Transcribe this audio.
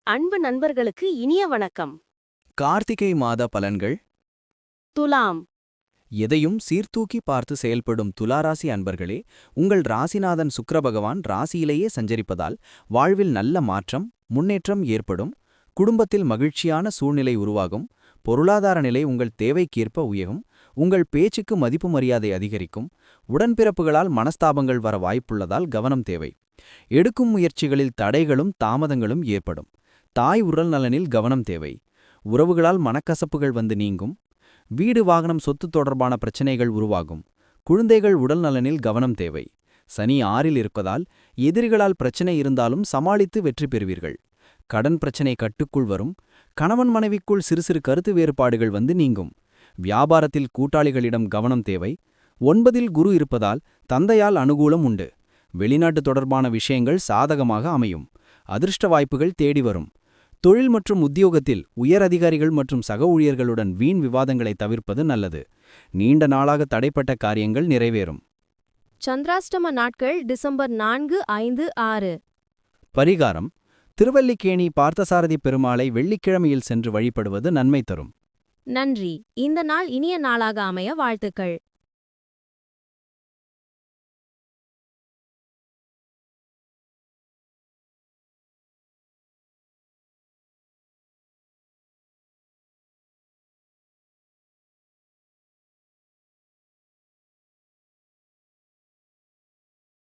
அன்பு நண்பர்களுக்கு இனிய வணக்கம். கார்த்திகை மாத பலன்கள். துலாம். எதையும் சீர்தூக்கி பார்த்து செயல்படும் துலாராசி அன்பர்களே, உங்கள் ராசிநாதன் சுக்கிர பகவான் ராசியிலேயே சஞ்சரிப்பதால் வாழ்வில் நல்ல மாற்றம், முன்னேற்றம் ஏற்படும். குடும்பத்தில் மகிழ்ச்சியான சூழ்நிலை உருவாகும். பொருளாதார நிலை உங்கள் தேவைக்கேற்ப உயரும். உங்கள் பேச்சுக்கு மதிப்பு மரியாதை அதிகரிக்கும். உடன்பிறப்புகளால் மனஸ்தாபங்கள் வர வாய்ப்புள்ளதால் கவனம் தேவை. எடுக்கும் முயற்சிகளில் தடைகளும் தாமதங்களும் ஏற்படும். தாய் உடல் நலனில் கவனம் தேவை. உறவுகளால் மனக்கசப்புகள் வந்து நீங்கும். வீடு வாகனம் சொத்து தொடர்பான பிரச்சினைகள் உருவாகும். குழந்தைகள் உடல் நலனில் கவனம் தேவை. சனி 6இல் இருப்பதால் எதிரிகளால் பிரச்சினை இருந்தாலும் சமாளித்து வெற்றி பெறுவீர்கள். கடன் பிரச்சினை கட்டுக்குள் வரும். கணவன் மனைவிக்குள் சிறு சிறு கருத்து வேறுபாடுகள் வந்து நீங்கும். வியாபாரத்தில் கூட்டாளிகளிடம் கவனம் தேவை. 9இல் குரு இருப்பதால் தந்தையால் அனுகூலம் உண்டு. வெளிநாட்டு தொடர்பான விஷயங்கள் சாதகமாக அமையும். அதிர்ஷ்ட வாய்ப்புகள் தேடி வரும். தொழில் மற்றும் உத்தியோகத்தில் உயர் அதிகாரிகள் மற்றும் சக ஊழியர்களுடன் வீண் விவாதங்களை தவிர்ப்பது நல்லது. நீண்ட நாளாக தடைப்பட்ட காரியங்கள் நிறைவேறும். சந்திராஷ்டம நாட்கள் டிசம்பர் 4, 5, 6. பரிகாரம்: திருவல்லிக்கேணி பார்த்தசாரதி பெருமாளை வெள்ளிக்கிழமையில் சென்று வழிபடுவது நன்மை தரும். நன்றி. இந்த நாள் இனிய நாளாக அமைய வாழ்த்துக்கள்.